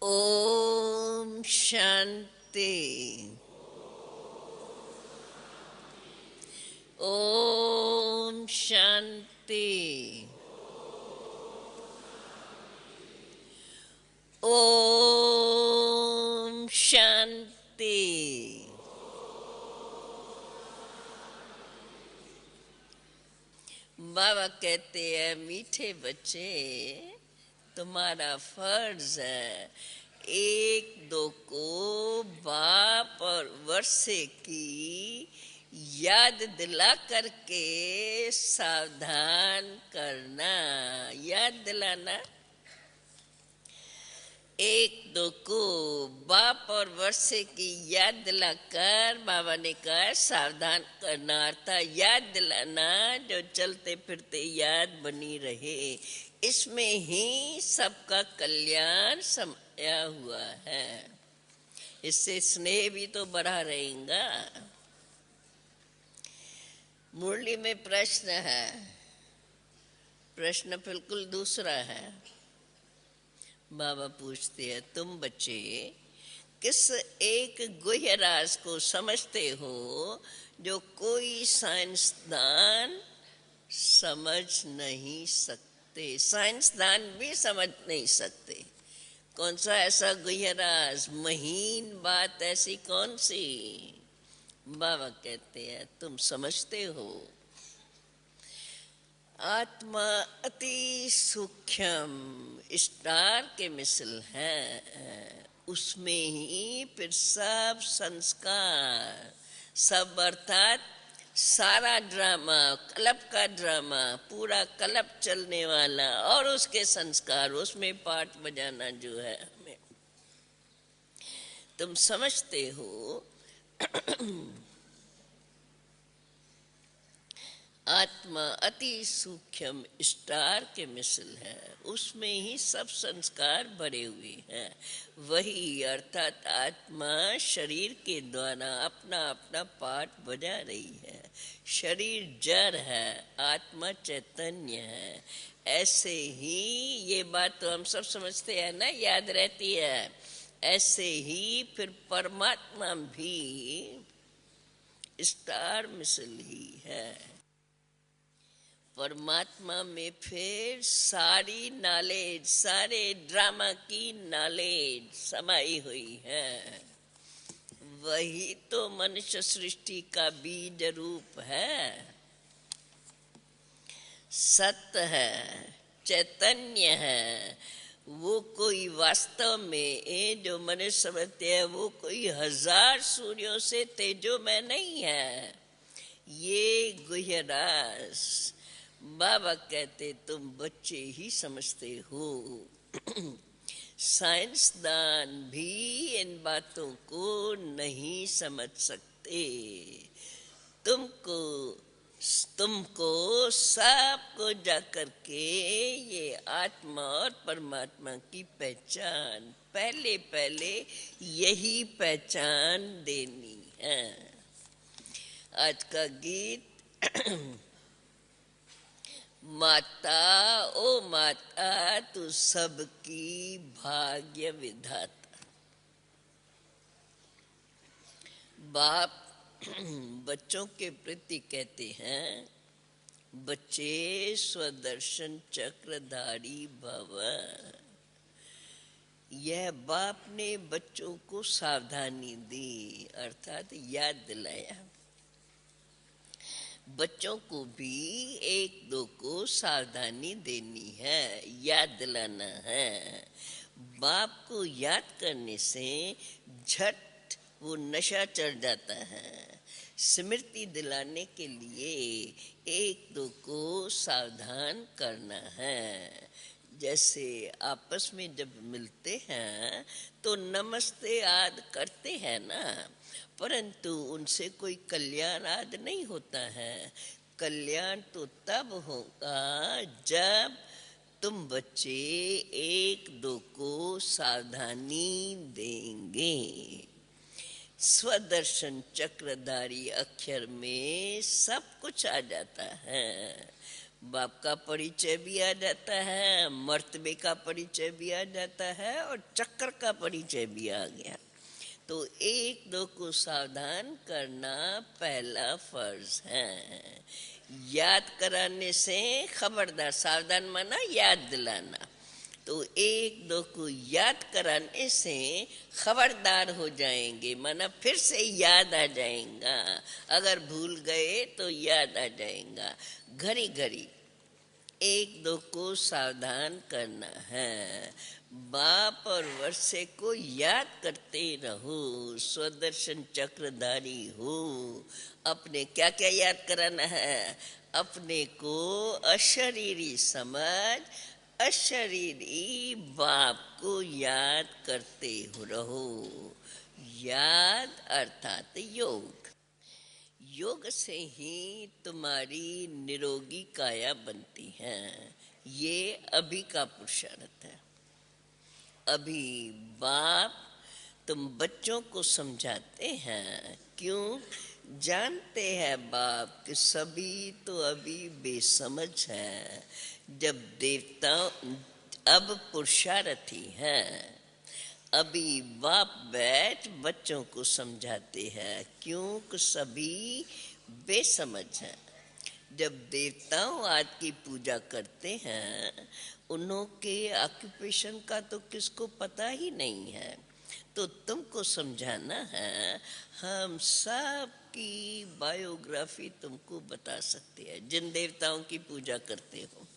ओम शांति। ओम शांति। ओम शांति। बाबा कहते हैं, मीठे बच्चे, तुम्हारा फर्ज है एक दो को बाप और वर्षे की याद दिला करके सावधान करना। याद दिलाना। एक दो को बाप और वर्षे की याद दिलाकर बाबा ने कहा सावधान करना, अर्थात याद दिलाना जो चलते फिरते याद बनी रहे। इसमें ही सबका कल्याण समाया हुआ है। इससे स्नेह भी तो बढ़ा रहेगा। मुरली में प्रश्न है, प्रश्न बिल्कुल दूसरा है। बाबा पूछते हैं, तुम बच्चे किस एक गुह्य राज को समझते हो जो कोई साइंसदान समझ नहीं सकते? साइंसदान भी समझ नहीं सकते। कौन सा ऐसा गुह्य राज, महीन बात ऐसी कौन सी? बाबा कहते हैं, तुम समझते हो आत्मा अति सूक्ष्म स्टार के मिसल है। उसमें ही फिर सब संस्कार, सब अर्थात सारा ड्रामा, कल्प का ड्रामा, पूरा कल्प चलने वाला और उसके संस्कार, उसमें पाठ बजाना जो है हमें। तुम समझते हो आत्मा अति सूक्ष्म स्टार के मिसल है। उसमें ही सब संस्कार भरे हुए हैं। वही अर्थात आत्मा शरीर के द्वारा अपना अपना पाठ बजा रही है। शरीर जड़ है, आत्मा चैतन्य है। ऐसे ही ये बात तो हम सब समझते हैं ना, याद रहती है। ऐसे ही फिर परमात्मा भी स्टार मिसल ही है। परमात्मा में फिर सारी नॉलेज, सारे ड्रामा की नॉलेज समाई हुई है। वही तो मनुष्य सृष्टि का बीज रूप है। सत्य है, चैतन्य है। वो कोई वास्तव में जो मनुष्य समझते हैं वो कोई हजार सूर्यों से तेजो में नहीं है। ये गुह्य राज बाबा कहते तुम बच्चे ही समझते हो। साइंसदान भी इन बातों को नहीं समझ सकते। तुमको सबको जाकर के ये आत्मा और परमात्मा की पहचान पहले पहले यही पहचान देनी है। आज का गीत माता ओ माता तू सबकी भाग्य विधाता। बाप बच्चों के प्रति कहते हैं, बच्चे स्वदर्शन चक्रधारी भव। यह बाप ने बच्चों को सावधानी दी, अर्थात याद दिलाया। बच्चों को भी एक दो को सावधानी देनी है, याद दिलाना है। बाप को याद करने से झट वो नशा चढ़ जाता है। स्मृति दिलाने के लिए एक दो को सावधान करना है। जैसे आपस में जब मिलते हैं तो नमस्ते आदि करते हैं ना, परंतु उनसे कोई कल्याण आदि नहीं होता है। कल्याण तो तब होगा जब तुम बच्चे एक दो को सावधानी देंगे। स्वदर्शन चक्रधारी अक्षर में सब कुछ आ जाता है। बाप का परिचय भी आ जाता है, मर्तबे का परिचय भी आ जाता है और चक्कर का परिचय भी आ गया। तो एक दो को सावधान करना पहला फर्ज है। याद कराने से खबरदार, सावधान माना याद दिलाना, तो एक दो को याद कराने से खबरदार हो जाएंगे, माना फिर से याद आ जाएगा। अगर भूल गए तो याद आ जाएगा। घड़ी घड़ी एक दो को सावधान करना है। बाप और वर्षे को याद करते रहो, स्वदर्शन चक्रधारी हो। अपने क्या क्या याद कराना है? अपने को अशरीरी समझ, अशरीरी बाप को याद करते रहो। याद अर्थात योग। योग से ही तुम्हारी निरोगी काया बनती है। ये अभी का पुरुषार्थ है। अभी बाप तुम बच्चों को समझाते हैं, क्यों? जानते हैं बाप कि सभी तो अभी बेसमझ है। जब देवता अब पुरुषार्थी हैं, अभी बाप बैठ बच्चों को समझाते हैं, क्योंकि सभी बेसमझ हैं। जब देवताओं आदि की पूजा करते हैं, उन्हों के ऑक्यूपेशन का तो किसको पता ही नहीं है, तो तुमको समझाना है। हम सब की बायोग्राफी तुमको बता सकते हैं, जिन देवताओं की पूजा करते हो।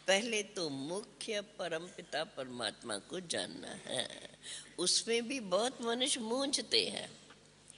पहले तो मुख्य परमपिता परमात्मा को जानना है। उसमें भी बहुत मनुष्य मूंझते हैं,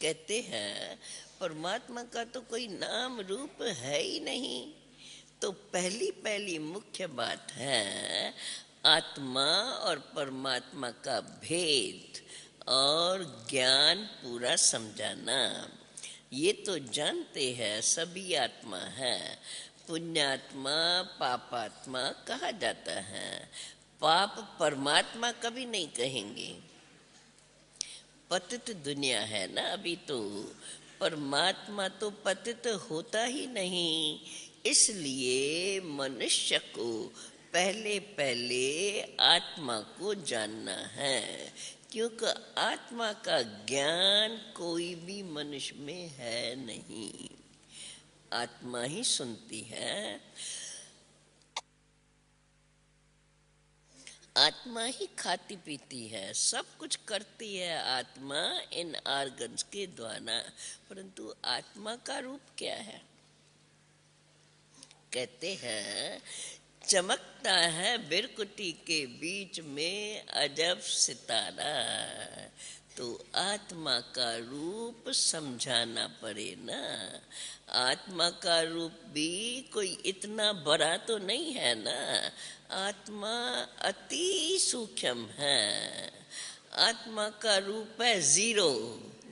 कहते हैं परमात्मा का तो कोई नाम रूप है ही नहीं। तो पहली पहली मुख्य बात है आत्मा और परमात्मा का भेद और ज्ञान पूरा समझाना। ये तो जानते हैं सभी आत्मा है। पुण्यात्मा पापात्मा कहा जाता है। पाप परमात्मा कभी नहीं कहेंगे। पतित दुनिया है ना अभी, तो परमात्मा तो पतित होता ही नहीं। इसलिए मनुष्य को पहले पहले आत्मा को जानना है, क्योंकि आत्मा का ज्ञान कोई भी मनुष्य में है नहीं। आत्मा ही सुनती है, आत्मा ही खाती पीती है, सब कुछ करती है आत्मा इन ऑर्गन्स के द्वारा। परंतु आत्मा का रूप क्या है? कहते हैं चमकता है बिरकुटी के बीच में अजब सितारा। तो आत्मा का रूप समझाना पड़े ना। आत्मा का रूप भी कोई इतना बड़ा तो नहीं है ना। आत्मा अति सूक्ष्म है। आत्मा का रूप है जीरो।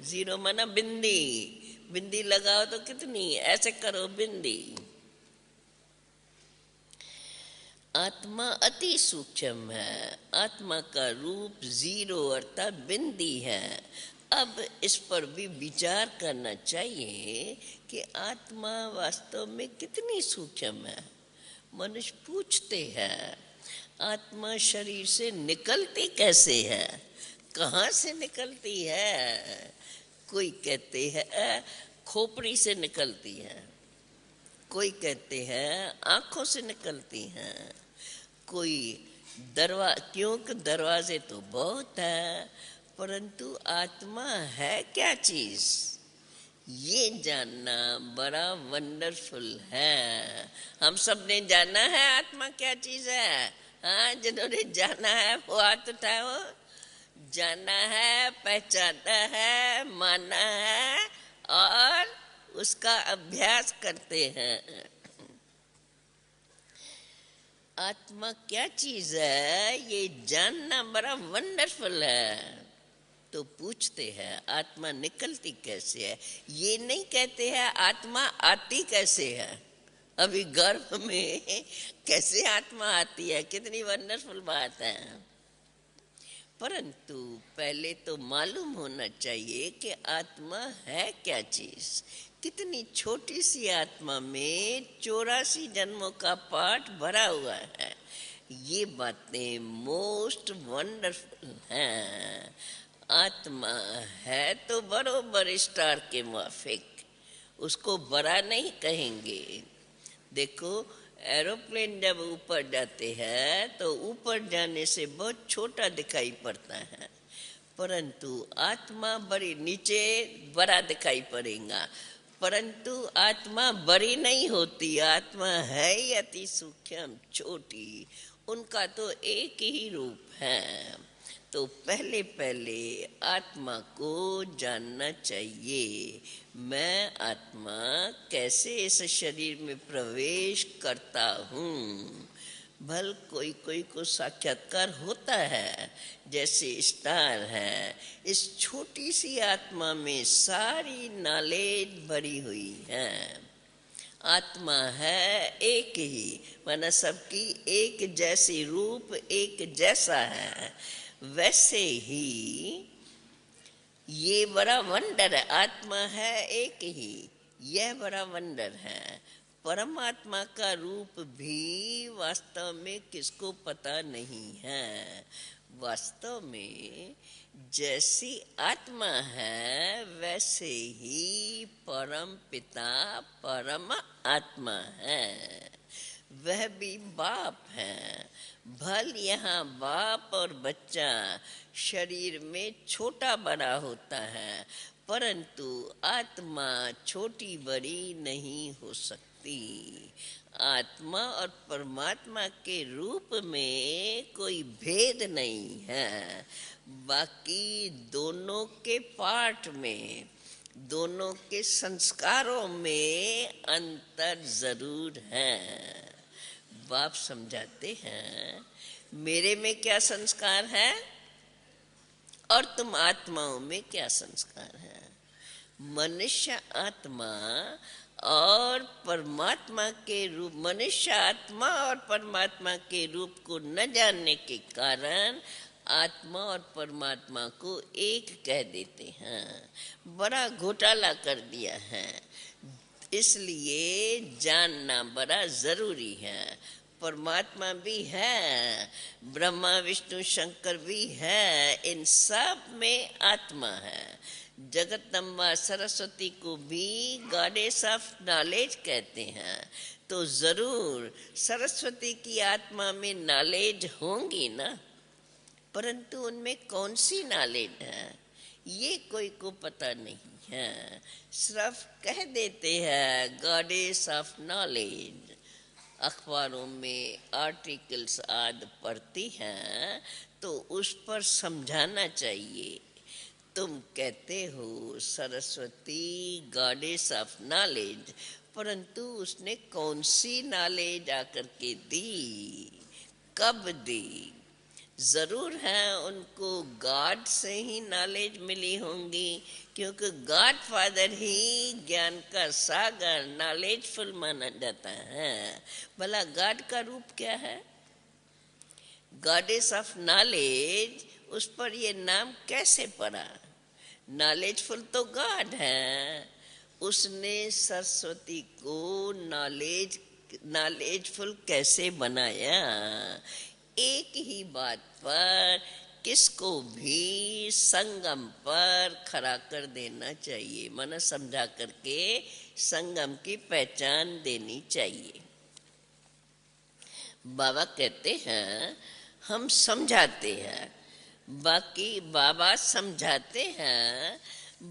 जीरो माना बिंदी। बिंदी लगाओ तो कितनी, ऐसे करो बिंदी। आत्मा अति सूक्ष्म है। आत्मा का रूप जीरो अर्थात बिंदी है। अब इस पर भी विचार करना चाहिए कि आत्मा वास्तव में कितनी सूक्ष्म है। मनुष्य पूछते हैं आत्मा शरीर से निकलती कैसे है, कहाँ से निकलती है? कोई कहते हैं खोपड़ी से निकलती है, कोई कहते हैं आंखों से निकलती हैं, कोई क्योंकि दरवाजे तो बहुत है, परंतु आत्मा है क्या चीज, ये जानना बड़ा वंडरफुल है। हम सब ने जाना है आत्मा क्या चीज है। हाँ, जिन्होंने जाना है वो हाथ उठाओ। जाना है, पहचाना है, माना है और उसका अभ्यास करते हैं। आत्मा क्या चीज है ये जानना बड़ा वंडरफुल है। तो पूछते हैं आत्मा निकलती कैसे है। ये नहीं कहते हैं आत्मा आती कैसे है। अभी गर्भ में कैसे आत्मा आती है, कितनी वंडरफुल बात है। परंतु पहले तो मालूम होना चाहिए कि आत्मा है क्या चीज। कितनी छोटी सी आत्मा में 84 जन्मों का पाठ भरा हुआ है। ये बातें मोस्ट वंडरफुल हैं। आत्मा है तो बरोबर स्टार के माफिक, उसको बड़ा नहीं कहेंगे। देखो, एरोप्लेन जब ऊपर जाते हैं तो ऊपर जाने से बहुत छोटा दिखाई पड़ता है, परंतु आत्मा बड़ी नीचे बड़ा दिखाई पड़ेगा। परंतु आत्मा बड़ी नहीं होती, आत्मा है ही अति सूक्ष्म छोटी। उनका तो एक ही रूप है। तो पहले पहले आत्मा को जानना चाहिए। मैं आत्मा कैसे इस शरीर में प्रवेश करता हूँ। भल कोई कोई को साक्षात्कार होता है, जैसे स्टार है। इस छोटी सी आत्मा में सारी नॉलेज भरी हुई है। आत्मा है एक ही, माना सबकी एक जैसी रूप एक जैसा है। वैसे ही ये बड़ा वंडर है। आत्मा है एक ही, यह बड़ा वंडर है। परमात्मा का रूप भी वास्तव में किसको पता नहीं है। वास्तव में जैसी आत्मा है वैसे ही परम पिता परम आत्मा है। वह भी बाप है। भल यहाँ बाप और बच्चा शरीर में छोटा बड़ा होता है, परंतु आत्मा छोटी बड़ी नहीं हो सकती। आत्मा और परमात्मा के रूप में कोई भेद नहीं है। बाकी दोनों के पाठ में, दोनों के संस्कारों में अंतर जरूर है। बाप समझाते हैं, मेरे में क्या संस्कार है और तुम आत्माओं में क्या संस्कार है। मनुष्य आत्मा और परमात्मा के रूप, मनुष्य आत्मा और परमात्मा के रूप को न जानने के कारण आत्मा और परमात्मा को एक कह देते हैं। बड़ा घोटाला कर दिया है। इसलिए जानना बड़ा जरूरी है। परमात्मा भी है, ब्रह्मा विष्णु शंकर भी है, इन सब में आत्मा है। जगदम्बा सरस्वती को भी गॉडेस ऑफ नॉलेज कहते हैं। तो जरूर सरस्वती की आत्मा में नॉलेज होंगी ना, परंतु उनमें कौन सी नॉलेज है ये कोई को पता नहीं है। सिर्फ कह देते हैं गॉडेस ऑफ नॉलेज। अखबारों में आर्टिकल्स आदि पढ़ती हैं तो उस पर समझाना चाहिए। तुम कहते हो सरस्वती गॉडेस ऑफ नॉलेज, परंतु उसने कौन सी नॉलेज आकर के दी, कब दी। जरूर है उनको गॉड से ही नॉलेज मिली होंगी, क्योंकि गॉड फादर ही ज्ञान का सागर नॉलेजफुल माना जाता है। भला गॉड का रूप क्या है, गॉडेस ऑफ नॉलेज, उस पर ये नाम कैसे पड़ा। नॉलेजफुल तो गॉड है। उसने सरस्वती को नॉलेजफुल कैसे बनाया। एक ही बात पर किसको भी संगम पर खड़ा कर देना चाहिए, माना समझा करके संगम की पहचान देनी चाहिए। बाबा कहते हैं हम समझाते हैं, बाकी बाबा समझाते हैं,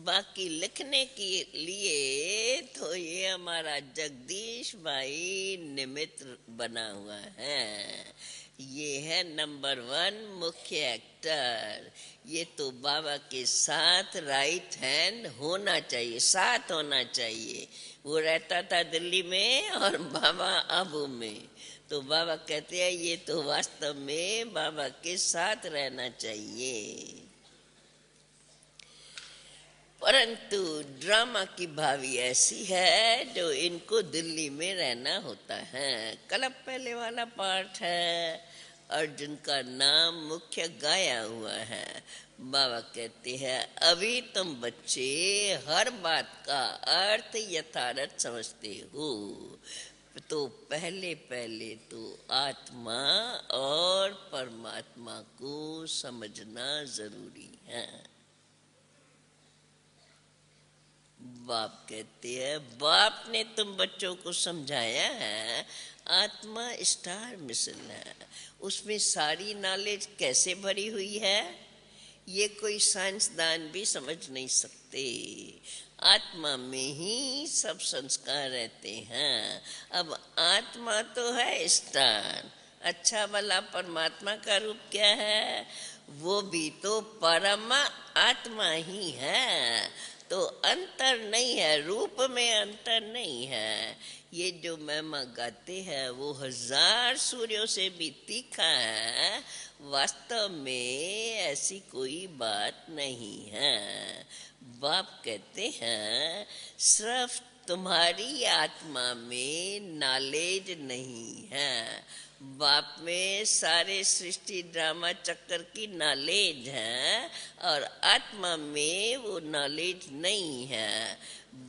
बाकी लिखने के लिए तो ये हमारा जगदीश भाई निमित्त बना हुआ है। ये है नंबर 1 मुख्य एक्टर। ये तो बाबा के साथ राइट हैंड होना चाहिए, साथ होना चाहिए। वो रहता था दिल्ली में और बाबा आबू में, तो बाबा कहते हैं ये तो वास्तव में बाबा के साथ रहना चाहिए। परंतु ड्रामा की भावी ऐसी है जो इनको दिल्ली में रहना होता है। कल पहले वाला पार्ट है, अर्जुन का नाम मुख्य गाया हुआ है। बाबा कहते हैं अभी तुम बच्चे हर बात का अर्थ यथार्थ समझते हो, तो पहले पहले तो आत्मा और परमात्मा को समझना जरूरी है। बाप कहते हैं बाप ने तुम बच्चों को समझाया है आत्मा स्टार मिशन है, उसमें सारी नॉलेज कैसे भरी हुई है ये कोई साइंसदान भी समझ नहीं सकते। आत्मा में ही सब संस्कार रहते हैं। अब आत्मा तो है स्टार, अच्छा भला परमात्मा का रूप क्या है, वो भी तो परम आत्मा ही है, तो अंतर नहीं है, रूप में अंतर नहीं है। ये जो महिमा गाते हैं वो 1000 सूर्यों से भी तीखा है, वास्तव में ऐसी कोई बात नहीं है। बाप कहते हैं सिर्फ तुम्हारी आत्मा में नॉलेज नहीं है, बाप में सारे सृष्टि ड्रामा चक्कर की नॉलेज है और आत्मा में वो नॉलेज नहीं है।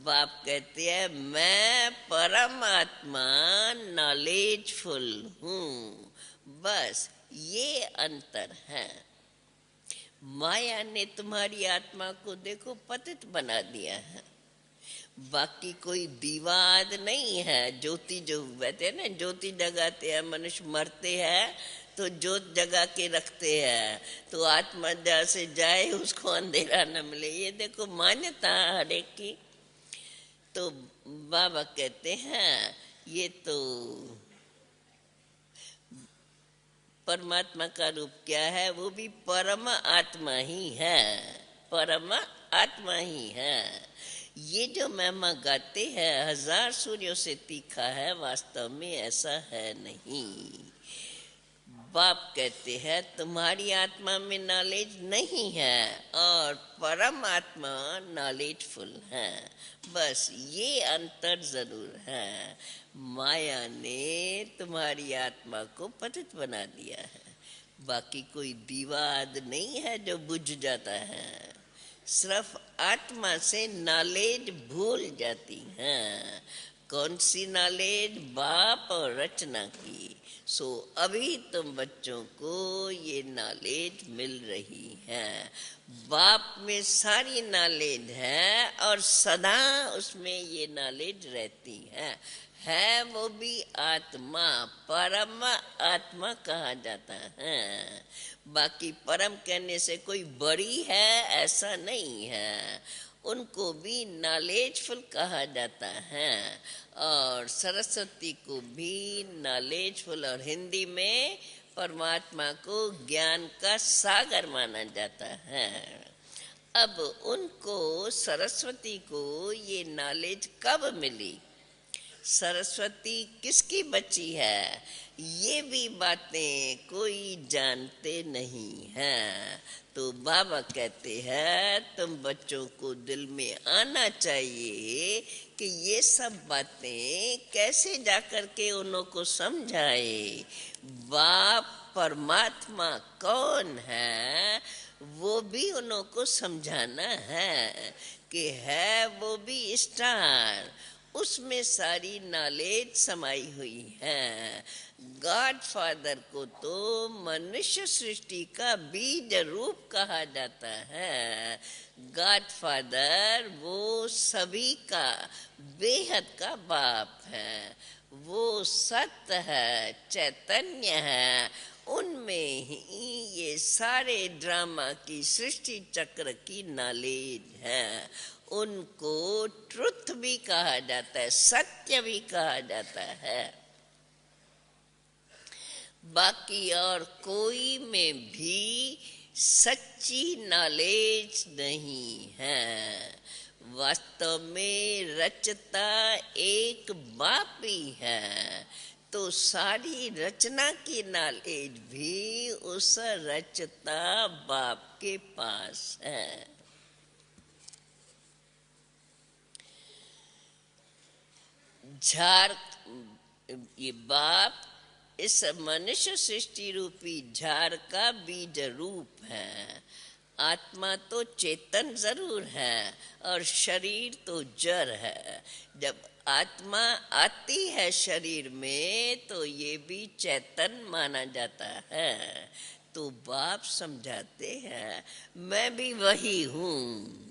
बाप कहते हैं मैं परमात्मा नॉलेजफुल हूँ, बस ये अंतर है। माया ने तुम्हारी आत्मा को देखो पतित बना दिया है, बाकी कोई विवाद नहीं है। ज्योति जो कहते हैं ना, ज्योति जगाते हैं, मनुष्य मरते हैं तो ज्योत जगा के रखते हैं, तो आत्मा जहाँ से जाए उसको अंधेरा न मिले, ये देखो मान्यता हर एक की। तो बाबा कहते हैं ये तो परमात्मा का रूप क्या है, वो भी परम आत्मा ही है, परम आत्मा ही है। ये जो महिमा गाते हैं 1000 सूर्यों से तीखा है, वास्तव में ऐसा है नहीं। बाप कहते हैं तुम्हारी आत्मा में नॉलेज नहीं है और परम आत्मा नॉलेजफुल है, बस ये अंतर जरूर है। माया ने तुम्हारी आत्मा को पतित बना दिया है, बाकी कोई विवाद नहीं है जो बुझ जाता है, सिर्फ आत्मा से नॉलेज भूल जाती है। कौन सी नॉलेज, बाप और रचना की। सो अभी तुम बच्चों को ये नॉलेज मिल रही है, बाप में सारी नॉलेज है और सदा उसमें ये नॉलेज रहती है वो भी आत्मा, परम आत्मा कहा जाता है। बाकी परम कहने से कोई बड़ी है ऐसा नहीं है, उनको भी नॉलेजफुल कहा जाता है और सरस्वती को भी नॉलेजफुल, और हिंदी में परमात्मा को ज्ञान का सागर माना जाता है। अब उनको सरस्वती को ये नॉलेज कब मिली, सरस्वती किसकी बच्ची है, ये भी बातें कोई जानते नहीं हैं। तो बाबा कहते हैं तुम बच्चों को दिल में आना चाहिए कि ये सब बातें कैसे जाकर के उन्हों को समझाए। बाप परमात्मा कौन है वो भी उन्हों को समझाना है कि है वो भी स्टार, उसमें सारी नॉलेज समाई हुई है। गॉड फादर को तो मनुष्य सृष्टि का बीज रूप कहा जाता है। गॉड फादर वो सभी का बेहद का बाप है, वो सत्य है, चैतन्य है, उनमें ही ये सारे ड्रामा की सृष्टि चक्र की नॉलेज है। उनको ट्रुथ भी कहा जाता है, सत्य भी कहा जाता है। बाकी और कोई में भी सच्ची नॉलेज नहीं है। वास्तव में रचता एक बाप ही है, तो सारी रचना की नॉलेज भी उस रचता बाप के पास है। ये बाप इस मनुष्य सृष्टि रूपी झाड़ का बीज रूप है। आत्मा तो चेतन जरूर है और शरीर तो जड़ है। जब आत्मा आती है शरीर में तो ये भी चेतन माना जाता है। तो बाप समझाते हैं मैं भी वही हूँ।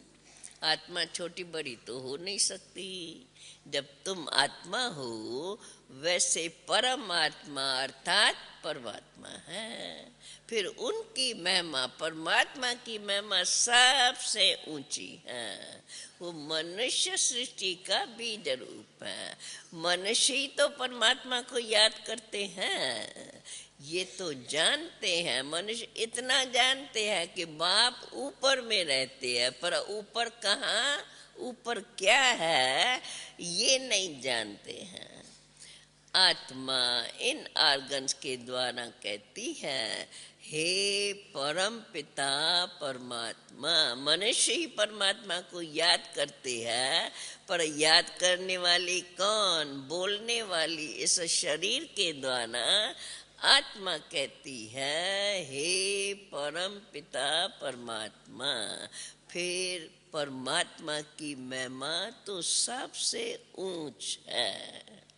आत्मा छोटी बड़ी तो हो नहीं सकती। जब तुम आत्मा हो वैसे परमात्मा अर्थात परमात्मा है। फिर उनकी महिमा परमात्मा की महिमा सबसे ऊंची है। वो मनुष्य सृष्टि का बीज रूप है। मनुष्य ही तो परमात्मा को याद करते हैं। ये तो जानते हैं, मनुष्य इतना जानते हैं कि बाप ऊपर में रहते हैं, पर ऊपर कहाँ, ऊपर क्या है ये नहीं जानते हैं। आत्मा इन आर्गन्स के द्वारा कहती है हे परम पिता परमात्मा। मनुष्य ही परमात्मा को याद करते हैं, पर याद करने वाली कौन, बोलने वाली इस शरीर के द्वारा आत्मा कहती है हे परम पिता परमात्मा। फिर परमात्मा की महिमा तो सबसे ऊंच है।